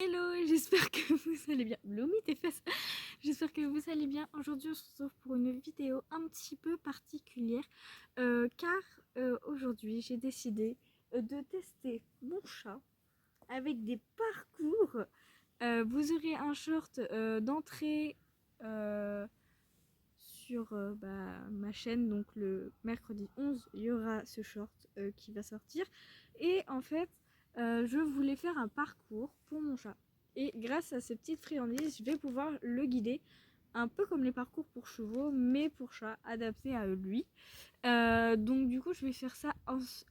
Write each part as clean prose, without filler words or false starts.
Hello, j'espère que vous allez bien. Bloomy tes fesses. J'espère que vous allez bien. Aujourd'hui on se retrouve pour une vidéo un petit peu particulière car aujourd'hui j'ai décidé de tester mon chat avec des parcours. Vous aurez un short d'entrée sur ma chaîne, donc le mercredi 11 il y aura ce short qui va sortir et en fait je voulais faire un parcours pour mon chat et grâce à ces petites friandises je vais pouvoir le guider un peu comme les parcours pour chevaux mais pour chat adaptés à lui. Donc du coup je vais faire ça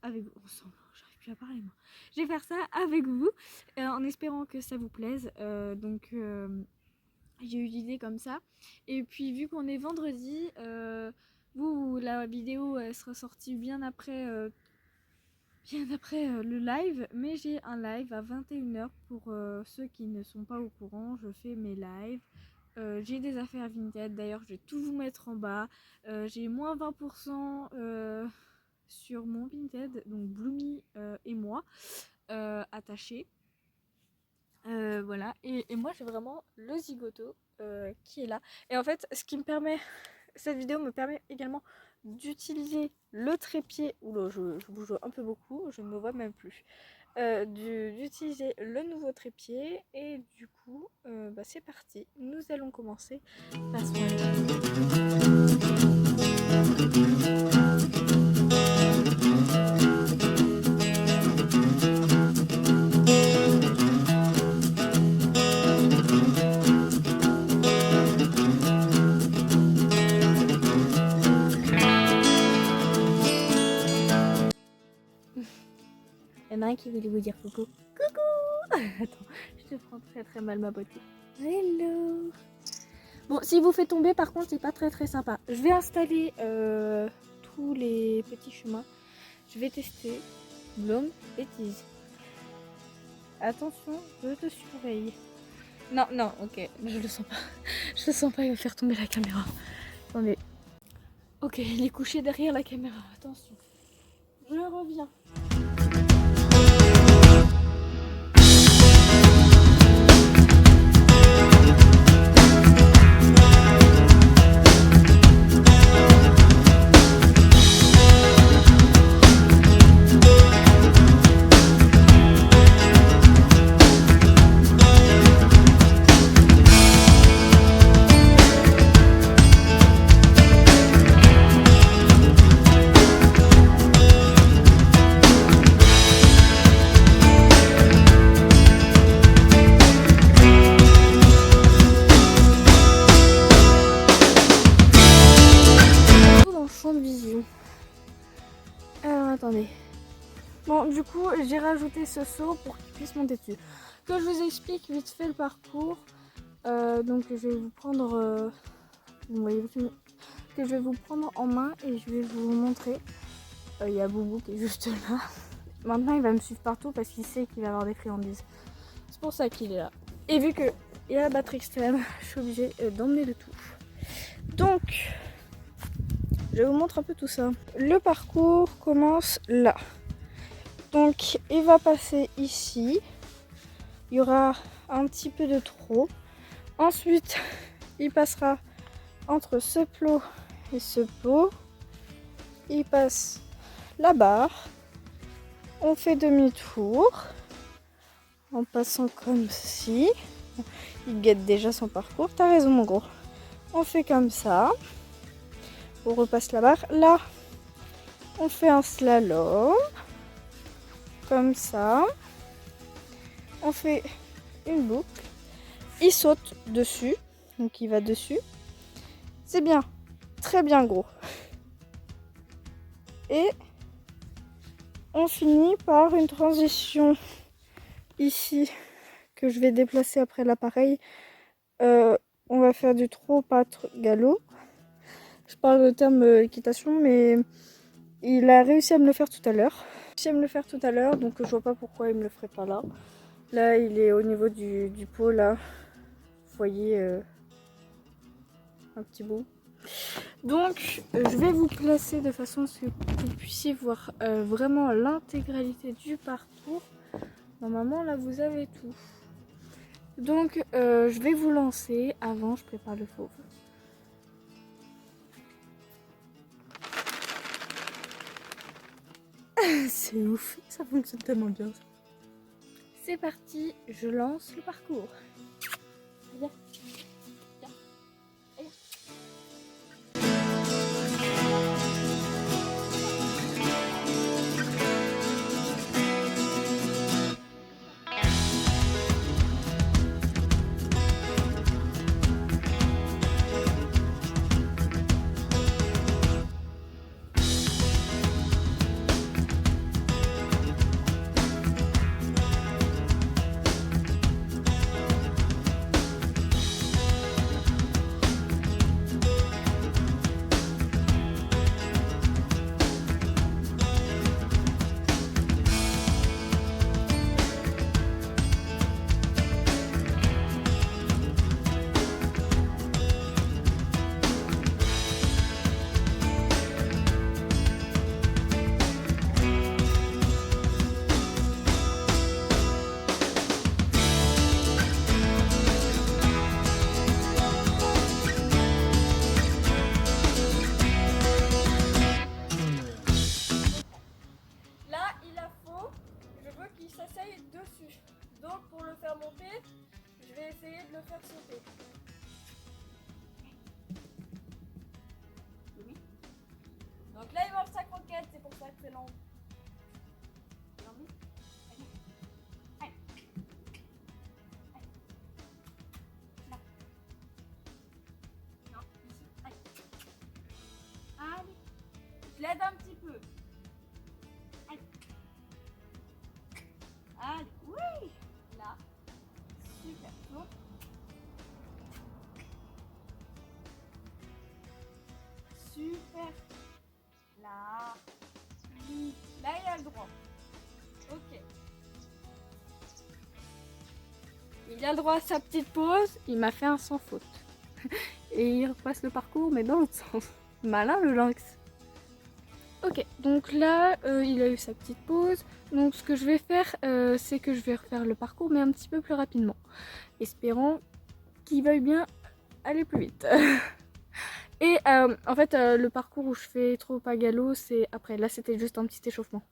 avec vous ensemble. J'arrive plus à parler moi. Je vais faire ça avec vous en espérant que ça vous plaise. J'ai eu l'idée comme ça. Et puis vu qu'on est vendredi, la vidéo elle sera sortie bien après le live. Mais j'ai un live à 21h pour ceux qui ne sont pas au courant. Je fais mes lives. J'ai des affaires Vinted. D'ailleurs je vais tout vous mettre en bas. J'ai moins 20% sur mon Vinted. Donc Bloomy et moi attachés. Voilà, et moi j'ai vraiment le zigoto qui est là. Et en fait, cette vidéo me permet également d'utiliser le trépied. Oula, je bouge un peu beaucoup, je ne me vois même plus. D'utiliser le nouveau trépied. Et du coup, c'est parti. Nous allons commencer par Il y en a un qui voulait vous dire coucou. Coucou. Attends, je te prends très mal ma beauté. Hello. Bon, si vous fait tomber par contre, c'est pas très sympa. Je vais installer tous les petits chemins. Je vais tester. Bloom, bêtise. Attention, je te surveille. Non, ok, je le sens pas. Je le sens pas, il va faire tomber la caméra. Attendez. Ok, il est couché derrière la caméra. Attention. Je reviens. Alors attendez. Bon, du coup, j'ai rajouté ce saut pour qu'il puisse monter dessus. Que je vous explique vite fait le parcours. Donc je vais vous prendre, vous voyez, que je vais vous prendre en main et je vais vous montrer. Il y a Boubou qui est juste là. Maintenant, il va me suivre partout parce qu'il sait qu'il va avoir des friandises. C'est pour ça qu'il est là. Et vu qu'il y a la batterie externe, je suis obligée d'emmener le tout. Donc, je vous montre un peu tout ça. Le parcours commence là. Donc il va passer ici. Il y aura un petit peu de trot. Ensuite, il passera entre ce plot et ce pot. Il passe la barre. On fait demi-tour en passant comme ceci. Il guette déjà son parcours. T'as raison mon gros. On fait comme ça. On repasse la barre. Là, on fait un slalom. Comme ça. On fait une boucle. Il saute dessus. Donc il va dessus. C'est bien. Très bien gros. Et on finit par une transition ici que je vais déplacer après l'appareil. On va faire du trot, pas galop. Je parle de terme équitation, mais il a réussi à me le faire tout à l'heure. Donc je vois pas pourquoi il me le ferait pas là. Là, il est au niveau du pot, là. Vous voyez un petit bout. Donc, je vais vous placer de façon à ce que vous puissiez voir vraiment l'intégralité du parcours. Normalement, là, vous avez tout. Donc je vais vous lancer. Avant, je prépare le fauve. C'est ouf, ça fonctionne tellement bien. C'est parti, je lance le parcours. Viens. Viens. Allez. Il s'asseye dessus. Donc pour le faire monter, je vais essayer de le faire sauter. Donc là il mange sa croquette, c'est pour ça que c'est long. Allez, je l'aide un petit peu. Allez, oui, là, super, bon. Super, là, oui, là il a le droit. Ok. Il a le droit à sa petite pause, il m'a fait un sans faute. Et il repasse le parcours mais dans l'autre sens. Malin le lynx. Ok, donc là, il a eu sa petite pause. Donc ce que je vais faire, c'est que je vais refaire le parcours, mais un petit peu plus rapidement. Espérant qu'il veuille bien aller plus vite. Et en fait, le parcours où je fais trop pas galop, c'est après. Là, c'était juste un petit échauffement.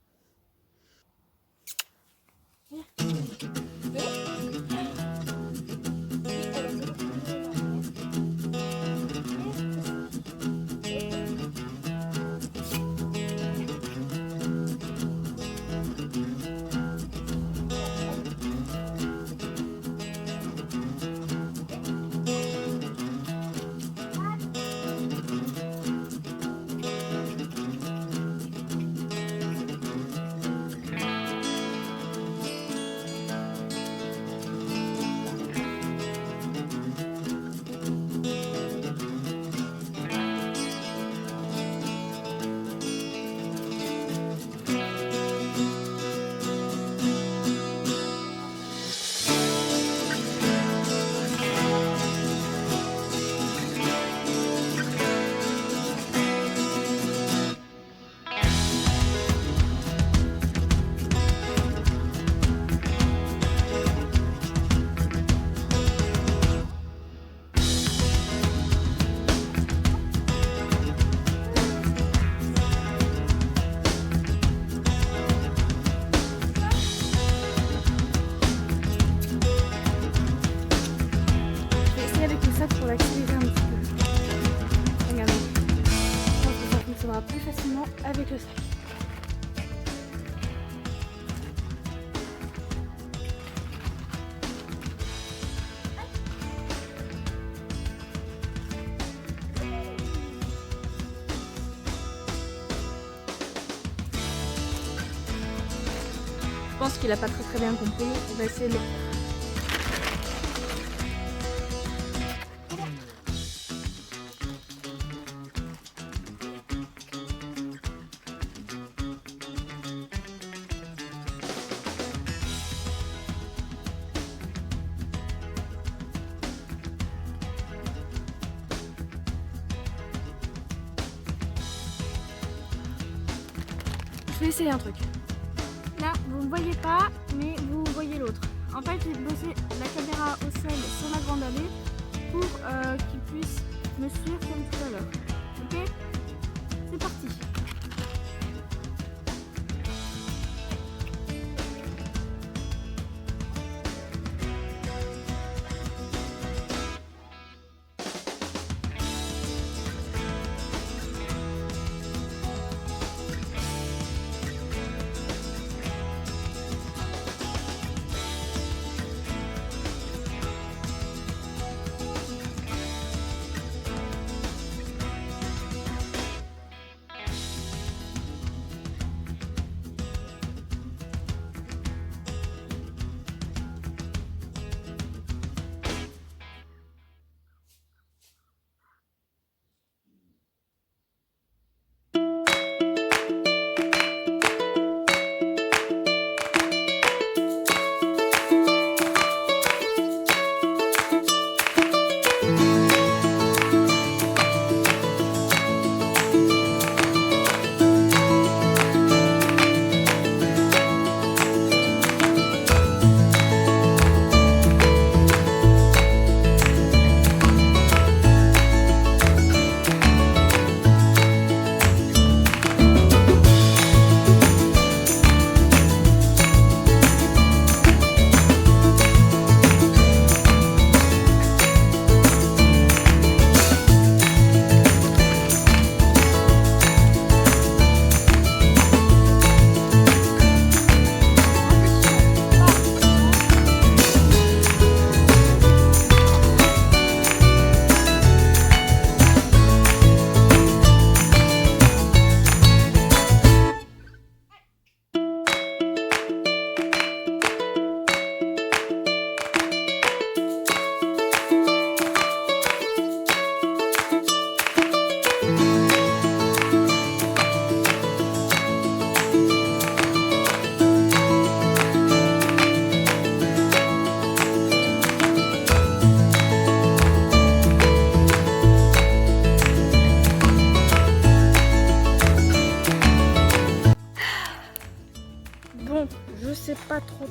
Pour l'accélérer un petit peu. Regardez. Je pense que ça fonctionnera plus facilement avec le sac. Je pense qu'il n'a pas très bien compris. On va essayer de le faire. Je vais essayer un truc. Là, vous ne voyez pas, mais vous voyez l'autre. En fait, j'ai posé la caméra au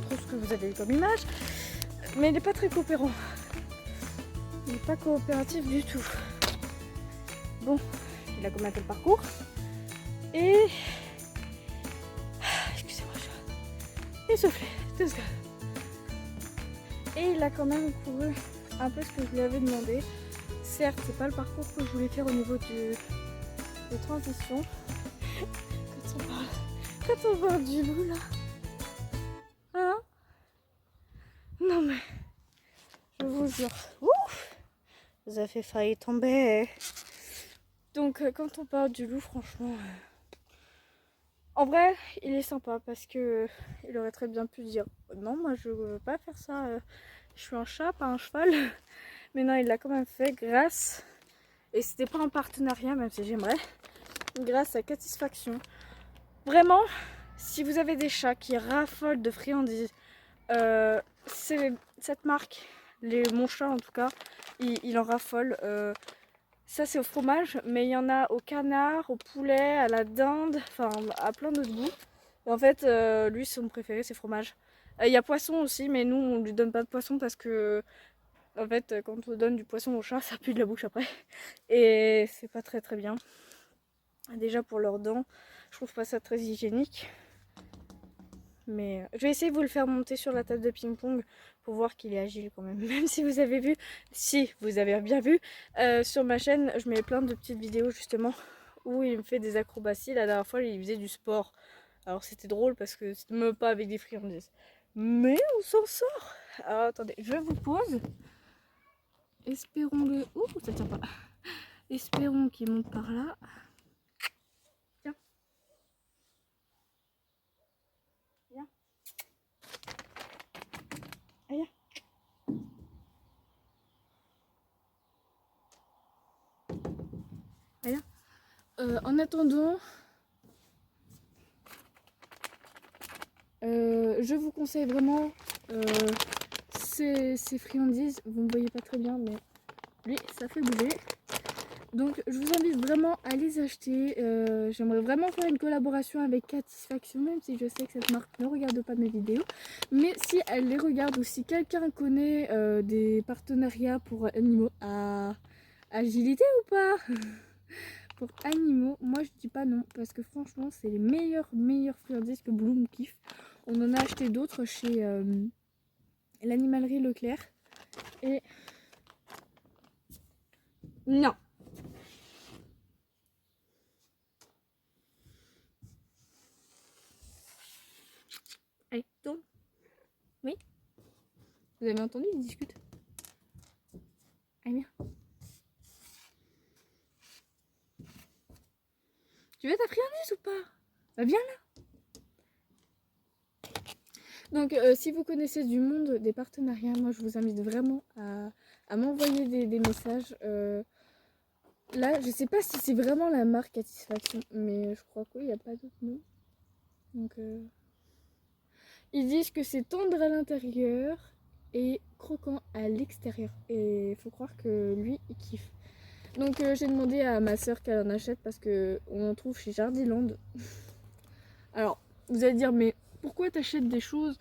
trop ce que vous avez eu comme image. Mais il n'est pas très coopérant. Il n'est pas coopératif du tout. Bon, il a quand même fait le parcours. Et... excusez-moi, je suis essoufflée. 2 secondes. Et il a quand même couru un peu ce que je lui avais demandé. Certes, c'est pas le parcours que je voulais faire au niveau de transition. Quand on parle du loup là. Hein? Non mais, je vous jure. Ouf! Vous avez failli tomber. Donc quand on parle du loup, franchement... en vrai, il est sympa parce que il aurait très bien pu dire non, moi je veux pas faire ça. Je suis un chat, pas un cheval. Mais non, il l'a quand même fait grâce, et c'était pas un partenariat, même si j'aimerais, grâce à Catisfaction. Vraiment, si vous avez des chats qui raffolent de friandises, c'est cette marque, mon chat en tout cas, il en raffole. Ça c'est au fromage, mais il y en a au canard, au poulet, à la dinde, enfin à plein d'autres goûts. Et en fait, lui son préféré c'est fromage. Il y a poisson aussi, mais nous on lui donne pas de poisson parce que en fait quand on donne du poisson au chat, ça pue de la bouche après. Et c'est pas très très bien. Déjà pour leurs dents, je trouve pas ça très hygiénique. Mais je vais essayer de vous le faire monter sur la table de ping-pong pour voir qu'il est agile quand même. Même si vous avez vu, si vous avez bien vu, sur ma chaîne, je mets plein de petites vidéos justement où il me fait des acrobaties. La dernière fois, il faisait du sport. Alors c'était drôle parce que c'était même pas avec des friandises. Mais on s'en sort. Alors attendez, je vous pose. Espérons-le. Ouh, ça tient pas. Espérons qu'il monte par là. Tiens. Viens. Allez. Allez. En attendant, je vous conseille vraiment ces friandises. Vous ne voyez pas très bien, mais lui, ça fait bouger. Donc, je vous invite vraiment à les acheter. J'aimerais vraiment faire une collaboration avec Catisfaction, même si je sais que cette marque ne regarde pas mes vidéos. Mais si elle les regarde ou si quelqu'un connaît des partenariats pour animaux à agilité ou pas pour animaux, moi je dis pas non parce que franchement c'est les meilleurs friandises que Bloom kiffe. On en a acheté d'autres chez l'animalerie Leclerc et non. Allez, tourne. Oui. Vous avez entendu, ils discutent. Allez, viens. Tu veux ta friandise ou pas? Bah viens là. Donc si vous connaissez du monde des partenariats, moi je vous invite vraiment à m'envoyer des messages. Là, je sais pas si c'est vraiment la marque Satisfaction, mais je crois qu'il n'y a pas d'autre nom. Donc ils disent que c'est tendre à l'intérieur et croquant à l'extérieur. Et il faut croire que lui, il kiffe. Donc j'ai demandé à ma soeur qu'elle en achète parce qu'on en trouve chez Jardiland. Alors, vous allez dire, mais pourquoi t'achètes des choses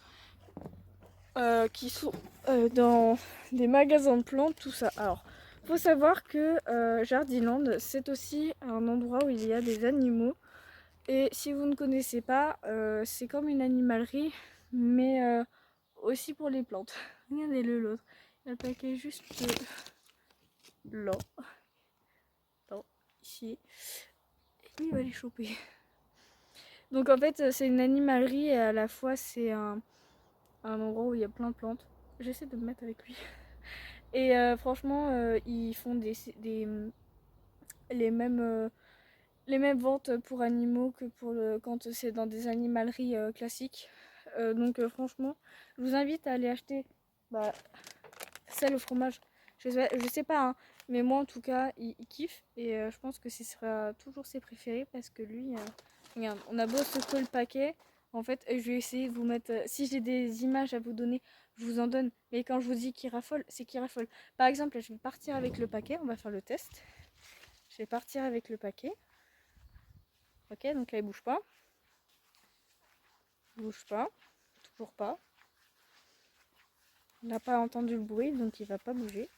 qui sont dans des magasins de plantes, tout ça? Alors, faut savoir que Jardiland, c'est aussi un endroit où il y a des animaux. Et si vous ne connaissez pas, c'est comme une animalerie, mais aussi pour les plantes. Regardez-le l'autre. Il a le paquet juste là. Non, ici. Et lui, il va les choper. Donc en fait, c'est une animalerie et à la fois c'est un endroit où il y a plein de plantes. J'essaie de me mettre avec lui. Et franchement, ils font les mêmes ventes pour animaux que quand c'est dans des animaleries classiques. Donc franchement, je vous invite à aller acheter celle au fromage. Je sais pas, hein, mais moi en tout cas, il kiffe. Et je pense que ce sera toujours ses préférés parce que lui, regarde, on a beau secouer le paquet. En fait, je vais essayer de vous mettre... si j'ai des images à vous donner, je vous en donne. Mais quand je vous dis qu'il raffole, c'est qu'il raffole. Par exemple, là, je vais partir avec le paquet. On va faire le test. Je vais partir avec le paquet. Ok, donc là, il bouge pas. Il bouge pas. Toujours pas. Il n'a pas entendu le bruit, donc il va pas bouger.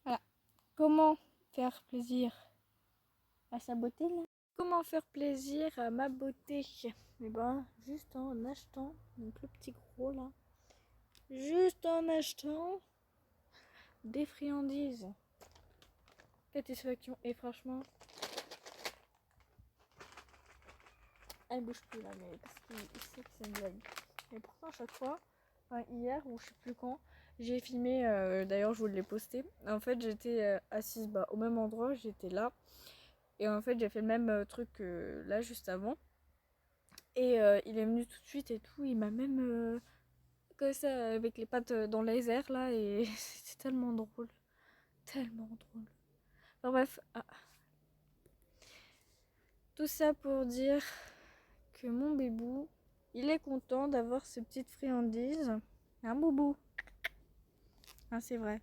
Voilà. Comment faire plaisir à sa beauté là? Comment faire plaisir à ma beauté? Eh ben, juste en achetant, donc le petit gros là, juste en achetant des friandises. Satisfaction. Et franchement, elle bouge plus là, mais parce qu'il sait que c'est une blague. Mais pourtant, à chaque fois, enfin, hier ou je sais plus quand, j'ai filmé, d'ailleurs je vous l'ai posté. En fait, j'étais assise au même endroit, j'étais là. Et en fait, j'ai fait le même truc que là, juste avant. Et il est venu tout de suite et tout. Il m'a même comme ça, avec les pattes dans les airs là. Et c'était tellement drôle. Tellement drôle. Enfin bref. Tout ça pour dire que mon bébou, il est content d'avoir ces petites friandises. Un boubou. Ah, c'est vrai.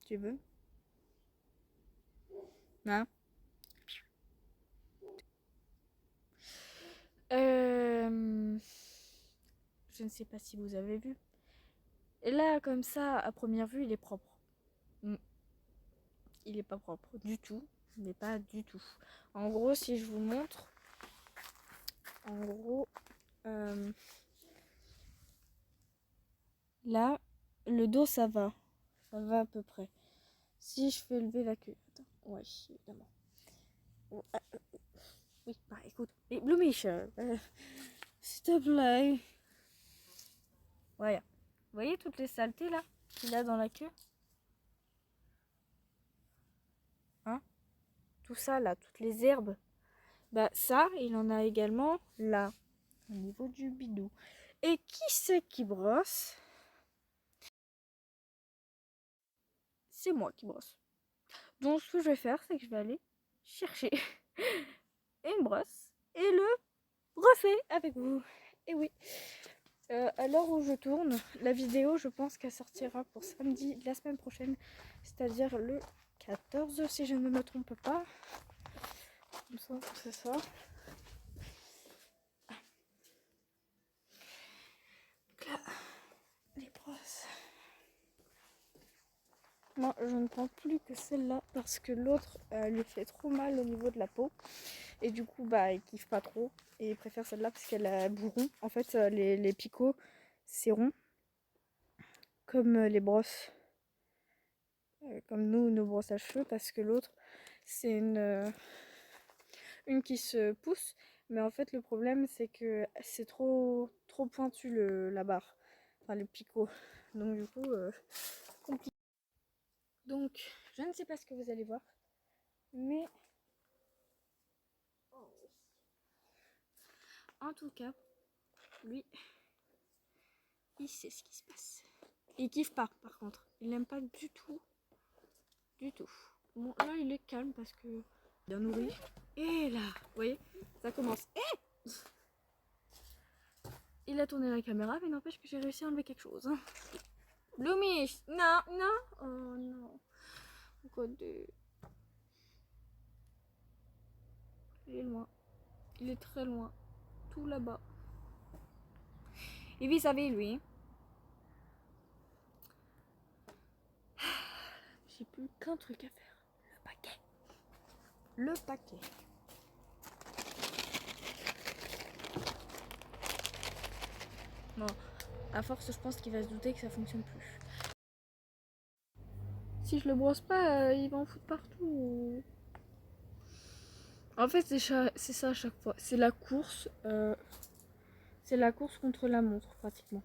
Tu veux? Hein? Je ne sais pas si vous avez vu. Et là, comme ça, à première vue, il est propre. Il est pas propre du tout. Il n'est pas du tout. En gros, si je vous montre, en gros, là, le dos, ça va. Ça va à peu près. Si je fais lever la queue. Attends. Ouais, évidemment. Oh, oui, bah écoute. Et Blumiche, s'il te plaît. Voilà. Vous voyez toutes les saletés là qu'il a dans la queue? Hein? Tout ça là, toutes les herbes. Bah ça, il en a également là, au niveau du bidou. Et qui c'est qui brosse? C'est moi qui brosse. Donc ce que je vais faire, c'est que je vais aller chercher une brosse et le brosser avec vous. Et oui. À l'heure où je tourne, la vidéo, je pense qu'elle sortira pour samedi de la semaine prochaine, c'est-à-dire le 14, si je ne me trompe pas. Comme ça, c'est ça. Donc là, les brosses. Moi, je ne prends plus que celle-là parce que l'autre lui fait trop mal au niveau de la peau. Et du coup, bah, il kiffe pas trop. Et il préfère celle-là parce qu'elle a bourron. En fait, les picots, c'est rond. Comme les brosses. Comme nous, nos brosses à cheveux. Parce que l'autre, c'est une qui se pousse. Mais en fait, le problème, c'est que c'est trop pointu la barre. Enfin, le picot. Donc, du coup, compliqué. Donc, je ne sais pas ce que vous allez voir. Mais en tout cas, lui, il sait ce qui se passe. Il kiffe pas, par contre. Il n'aime pas du tout. Du tout. Bon, là, il est calme parce que bien nourri. Et là, vous voyez, ça commence. Il a tourné la caméra, mais n'empêche que j'ai réussi à enlever quelque chose. Hein. Bloomish, non, non. Oh non. Regardez. Il est loin. Il est très loin. Tout là-bas. Il vit sa vie, lui. J'ai plus qu'un truc à faire. Le paquet. Le paquet. Bon, à force, je pense qu'il va se douter que ça fonctionne plus. Si je le brosse pas, il va en foutre partout. En fait, c'est ça à chaque fois. C'est la course. C'est la course contre la montre, pratiquement.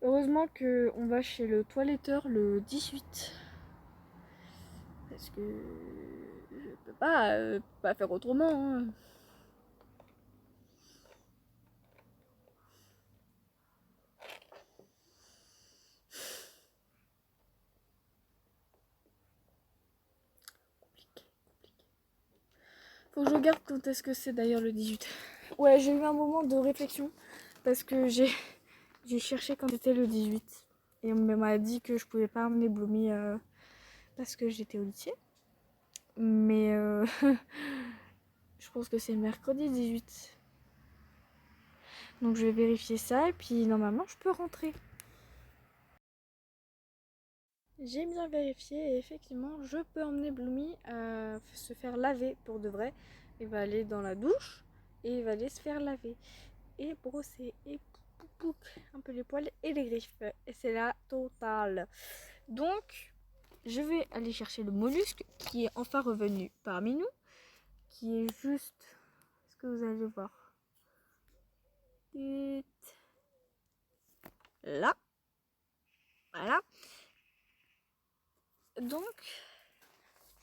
Heureusement qu'on va chez le toiletteur le 18. Parce que je peux pas faire autrement. Hein. Compliqué. Faut que je regarde quand est-ce que c'est d'ailleurs le 18. Ouais, j'ai eu un moment de réflexion parce que j'ai cherché quand c'était le 18. Et on m'a dit que je pouvais pas emmener Bloomy parce que j'étais au lycée. Mais je pense que c'est mercredi 18. Donc je vais vérifier ça et puis normalement je peux rentrer. J'ai bien vérifié et effectivement je peux emmener Bloomy se faire laver pour de vrai. Il va aller dans la douche et il va aller se faire laver et brosser et pouc, un peu les poils et les griffes. Et c'est la totale. Donc je vais aller chercher le mollusque qui est enfin revenu parmi nous. Qui est juste... Est-ce que vous allez voir? Là. Voilà. Donc,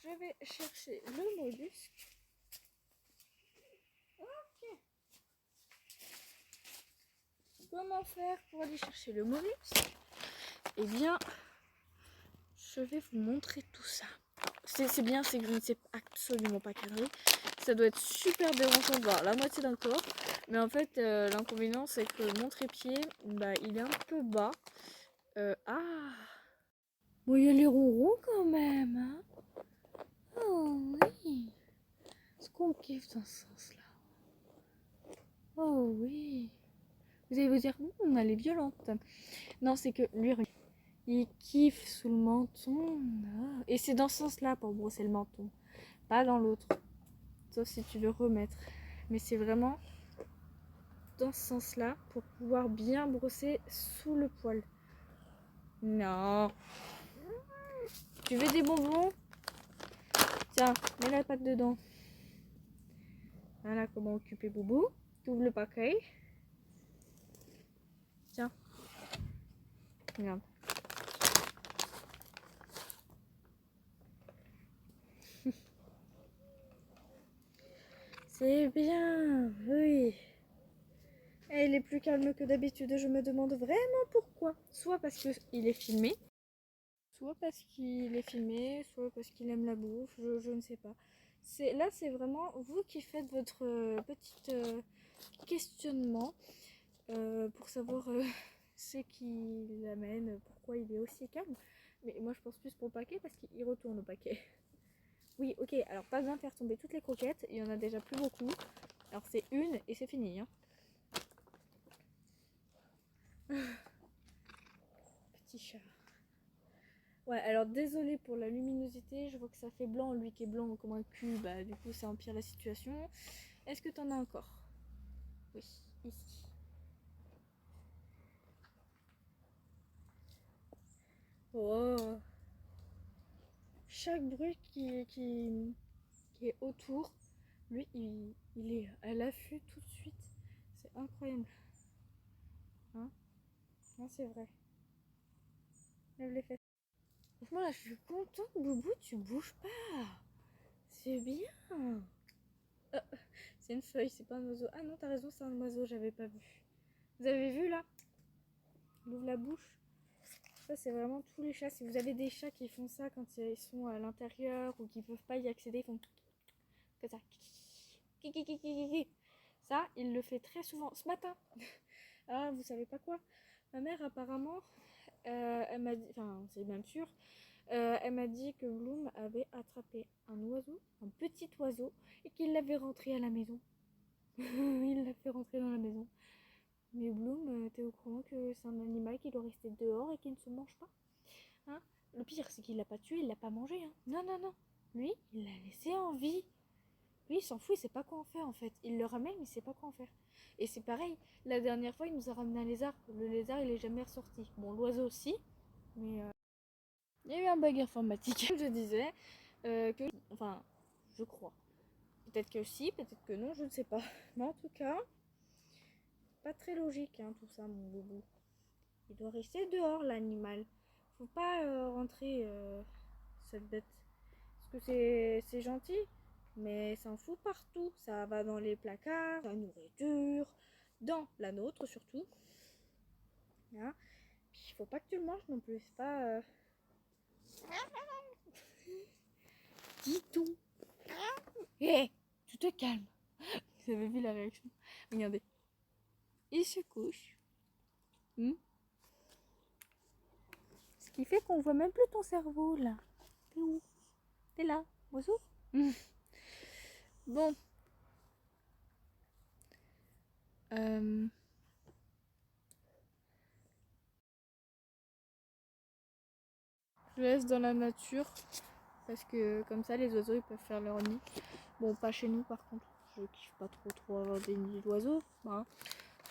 je vais chercher le mollusque. Ok. Comment faire pour aller chercher le mollusque? Eh bien, je vais vous montrer tout ça. C'est bien, c'est que je ne sais absolument pas cadrer. Ça doit être super dérangeant de voir la moitié d'un corps. Mais en fait, l'inconvénient, c'est que mon trépied, bah, il est un peu bas. Ah! Bon, il y a les ronrons quand même, hein? Oh oui! Est-ce qu'on kiffe dans ce sens-là? Oh oui! Vous allez vous dire, elle est violente. Non, c'est que lui, il kiffe sous le menton. Ah. Et c'est dans ce sens-là pour brosser le menton, pas dans l'autre. Sauf si tu veux remettre. Mais c'est vraiment dans ce sens-là pour pouvoir bien brosser sous le poil. Non. Tu veux des bonbons? Tiens, mets la patte dedans. Voilà comment occuper Boubou. Tu ouvres le paquet. Tiens. Regarde. C'est bien, oui. Elle est plus calme que d'habitude. Je me demande vraiment pourquoi. Soit parce qu'il est filmé. Soit parce qu'il est filmé, soit parce qu'il aime la bouffe. Je ne sais pas. Là, c'est vraiment vous qui faites votre petit questionnement pour savoir ce qui l'amène, pourquoi il est aussi calme. Mais moi, je pense plus pour le paquet parce qu'il retourne au paquet. Oui, ok, alors pas besoin de faire tomber toutes les croquettes, il y en a déjà plus beaucoup. Alors c'est une et c'est fini. Hein. Petit chat. Ouais, alors désolé pour la luminosité, je vois que ça fait blanc, lui qui est blanc comme un cul, bah du coup ça empire la situation. Est-ce que t'en as encore? Oui, ici. Oh. Chaque bruit qui est autour, lui il est à l'affût tout de suite. C'est incroyable. Hein? Non, c'est vrai. Lève les fesses. Franchement là je suis contente, Boubou, tu bouges pas. C'est bien. C'est une feuille, c'est pas un oiseau. Ah non, t'as raison, c'est un oiseau, j'avais pas vu. Vous avez vu là? Il ouvre la bouche. Ça, c'est vraiment tous les chats. Si vous avez des chats qui font ça quand ils sont à l'intérieur ou qui peuvent pas y accéder, ils font comme ça. Ça, il le fait très souvent. Ce matin. Ah, vous savez pas quoi? Ma mère, apparemment, elle m'a dit, enfin, c'est même sûr, elle m'a dit que Bloom avait attrapé un oiseau, un petit oiseau, et qu'il l'avait rentré à la maison. Il l'a fait rentrer dans la maison. Mais Bloom, t'es au courant que c'est un animal qui doit rester dehors et qui ne se mange pas, hein? Le pire, c'est qu'il l'a pas tué, il l'a pas mangé, hein. Non, non, non. Lui, il l'a laissé en vie. Lui, il s'en fout, il sait pas quoi en faire en fait. Il le ramène, mais il sait pas quoi en faire. Et c'est pareil, la dernière fois, il nous a ramené un lézard. Le lézard, il est jamais ressorti. Bon, l'oiseau aussi, mais il y a eu un bug informatique. Comme je disais, que... Enfin, je crois. Peut-être que si, peut-être que non, je ne sais pas. Mais en tout cas, pas très logique, hein, tout ça, mon boubou. Il doit rester dehors, l'animal. Faut pas rentrer cette bête. Parce que c'est gentil, mais ça en fout partout. Ça va dans les placards, la nourriture, dans la nôtre surtout. Hein. Puis il faut pas que tu le manges non plus. C'est pas... Dis donc. Hé, te calmes. Vous avez vu la réaction? Regardez. Il se couche. Ce qui fait qu'on voit même plus ton cerveau là. T'es où? T'es là, oiseau? Bon. Je laisse dans la nature parce que comme ça les oiseaux ils peuvent faire leur nid. Bon, pas chez nous par contre. Je kiffe pas trop avoir des nids d'oiseaux. Hein,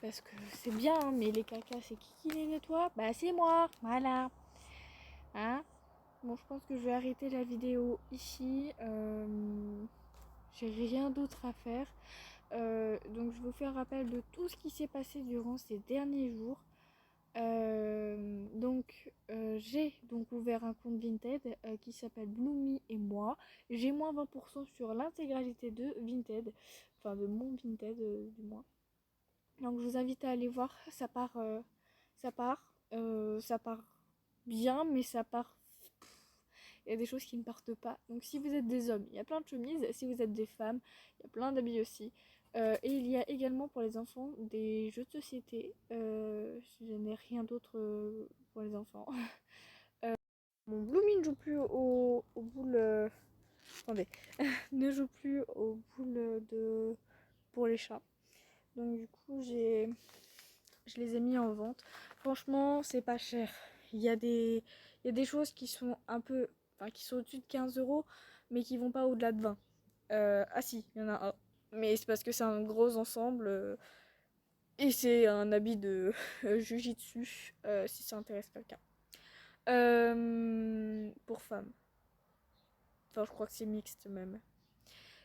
parce que c'est bien, hein, mais les cacas c'est qui les nettoie? Bah c'est moi, voilà. Hein? Bon, je pense que je vais arrêter la vidéo ici. J'ai rien d'autre à faire. Donc je vous fais un rappel de tout ce qui s'est passé durant ces derniers jours. J'ai donc ouvert un compte Vinted qui s'appelle Bloomy et moi. J'ai moins 20% sur l'intégralité de Vinted, enfin de mon Vinted du moins. Donc je vous invite à aller voir, ça part bien, mais ça part. Il y a des choses qui ne partent pas. Donc si vous êtes des hommes, il y a plein de chemises. Si vous êtes des femmes, il y a plein d'habits aussi. Et il y a également pour les enfants des jeux de société. Je n'ai rien d'autre pour les enfants. Mon Bloomy ne joue plus aux boules. Attendez, ne joue plus aux boules pour les chats. Donc du coup, je les ai mis en vente. Franchement, c'est pas cher. Il y a des choses qui sont un peu, enfin, qui sont au-dessus de 15 euros, mais qui vont pas au-delà de 20. Ah si, il y en a un. Mais c'est parce que c'est un gros ensemble. Et c'est un habit de Jujitsu, si ça intéresse quelqu'un. Pour femmes. Enfin, je crois que c'est mixte même.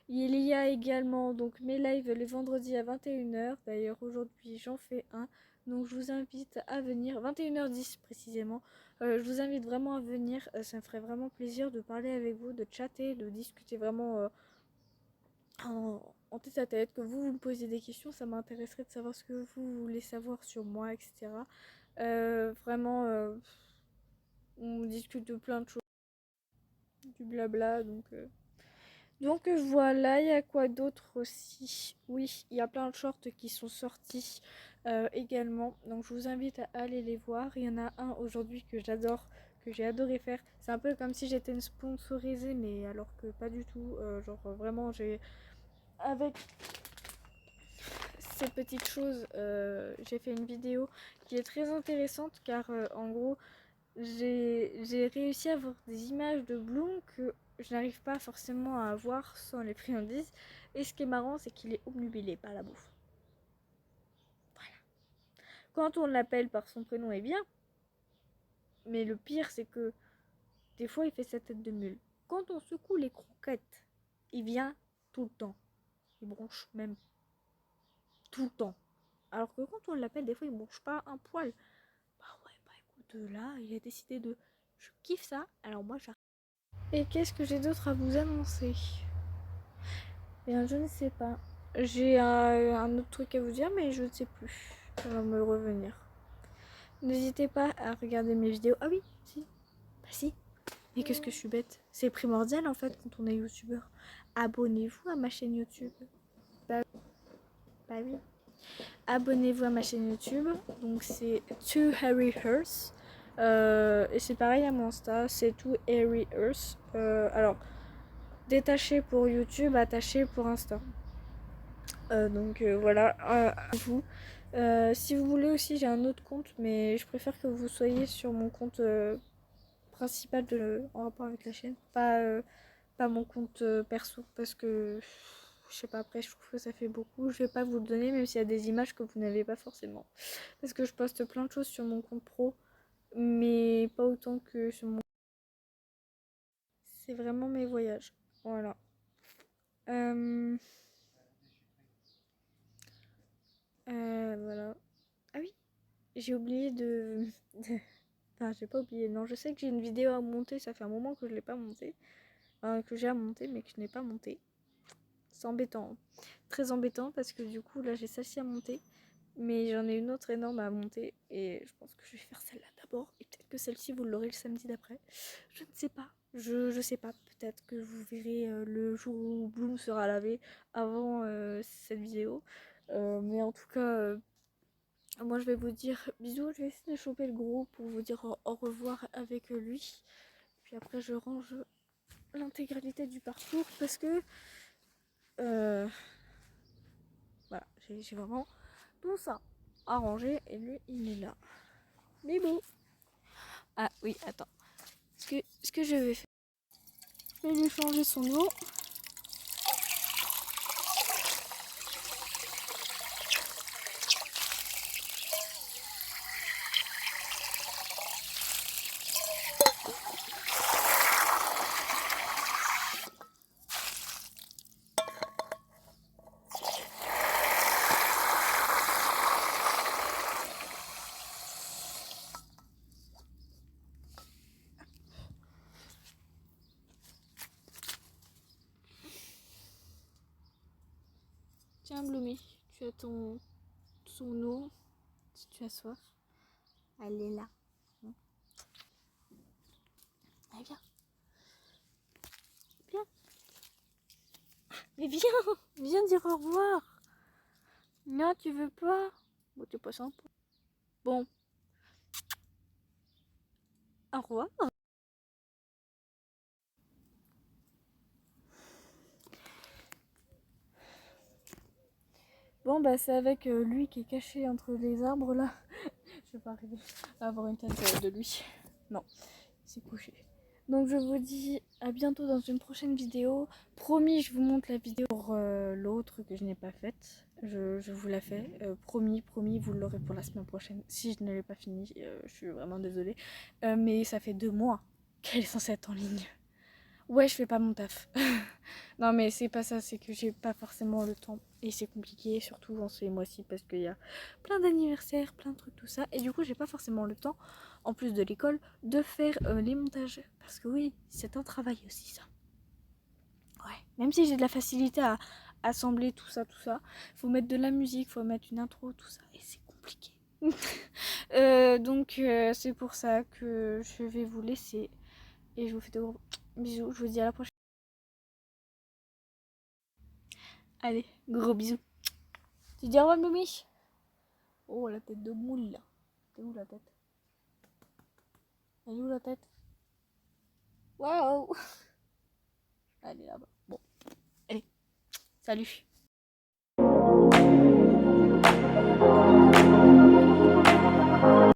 Il y a également donc mes lives les vendredis à 21h. D'ailleurs, aujourd'hui, j'en fais un. Donc, je vous invite à venir, 21h10 précisément. Je vous invite vraiment à venir. Ça me ferait vraiment plaisir de parler avec vous, de chatter, de discuter vraiment en tête à tête. Que vous me posiez des questions, ça m'intéresserait de savoir ce que vous voulez savoir sur moi, etc. Vraiment, on discute de plein de choses, du blabla, donc voilà, il y a quoi d'autre aussi? Oui, il y a plein de shorts qui sont sortis également. Donc je vous invite à aller les voir. Il y en a un aujourd'hui que j'adore, que j'ai adoré faire. C'est un peu comme si j'étais une sponsorisée, mais alors que pas du tout. Vraiment, avec ces petites choses, j'ai fait une vidéo qui est très intéressante car en gros, j'ai réussi à avoir des images de Bloom que je n'arrive pas forcément à avoir sans les friandises. Et ce qui est marrant, c'est qu'il est obnubilé par la bouffe. Voilà. Quand on l'appelle par son prénom, est bien. Mais le pire, c'est que des fois, il fait sa tête de mule. Quand on secoue les croquettes, il vient tout le temps. Il bronche même tout le temps. Alors que quand on l'appelle, des fois, il bronche pas un poil. Bah ouais, bah écoute, là, il a décidé de... Je kiffe ça, alors moi, j'arrête. Et qu'est-ce que j'ai d'autre à vous annoncer? Bien, je ne sais pas. J'ai un autre truc à vous dire, mais je ne sais plus. Ça va me revenir. N'hésitez pas à regarder mes vidéos. Ah oui, si. Bah si. Mais qu'est-ce que je suis bête. C'est primordial en fait quand on est youtubeur. Abonnez-vous à ma chaîne YouTube. Bah oui. Abonnez-vous à ma chaîne YouTube. Donc c'est To Harry Hearth. Et c'est pareil à mon Insta. C'est To Harry Hearth. Alors, détaché pour YouTube, attaché pour Insta. Voilà, vous. Si vous voulez aussi, j'ai un autre compte, mais je préfère que vous soyez sur mon compte principal en rapport avec la chaîne, pas mon compte perso, parce que je sais pas, après je trouve que ça fait beaucoup. Je vais pas vous le donner, même s'il y a des images que vous n'avez pas forcément, parce que je poste plein de choses sur mon compte pro, mais pas autant que sur mon... C'est vraiment mes voyages, voilà. Voilà. Ah oui, j'ai oublié Enfin, j'ai pas oublié. Non, je sais que j'ai une vidéo à monter. Ça fait un moment que je l'ai pas montée. Enfin, que j'ai à monter, mais que je n'ai pas montée. C'est embêtant. Hein. Très embêtant parce que du coup, là, j'ai celle-ci à monter. Mais j'en ai une autre énorme à monter. Et je pense que je vais faire celle-là d'abord. Et peut-être que celle-ci, vous l'aurez le samedi d'après. Je ne sais pas. Je sais pas, peut-être que vous verrez le jour où Bloom sera lavé avant cette vidéo. Mais en tout cas, moi je vais vous dire bisous. Je vais essayer de choper le gros pour vous dire au revoir avec lui. Puis après je range l'intégralité du parcours parce que voilà, j'ai vraiment tout ça à ranger et lui il est là. Bisous. Ah oui, attends. Ce que je vais faire, je vais lui changer son eau. Tiens Bloomy, tu as ton eau si tu as soif. Elle est là. Allez viens. Viens. Mais viens dire au revoir. Non, tu veux pas? Bon, t'es pas sympa. Bon, au revoir. Bon, bah c'est avec lui qui est caché entre les arbres là. Je vais pas arriver à avoir une tête de lui. Non, il s'est couché. Donc je vous dis à bientôt dans une prochaine vidéo. Promis, je vous montre la vidéo pour l'autre que je n'ai pas faite. Je vous la fais. Promis, vous l'aurez pour la semaine prochaine. Si je ne l'ai pas fini, je suis vraiment désolée. Mais ça fait 2 mois qu'elle est censée être en ligne. Ouais, je fais pas mon taf. Non, mais c'est pas ça, c'est que j'ai pas forcément le temps. Et c'est compliqué, surtout en ces mois-ci, parce qu'il y a plein d'anniversaires, plein de trucs, tout ça. Et du coup, j'ai pas forcément le temps, en plus de l'école, de faire les montages. Parce que oui, c'est un travail aussi, ça. Ouais, même si j'ai de la facilité à assembler tout ça, faut mettre de la musique, faut mettre une intro, tout ça. Et c'est compliqué. Donc, c'est pour ça que je vais vous laisser. Et je vous fais de gros bisous. Je vous dis à la prochaine. Allez, gros bisous. Tu dis au revoir, Mimi? Oh, la tête de moule, là. T'es où, la tête? Elle est où, la tête? Waouh! Elle est là-bas. Bon, allez, salut.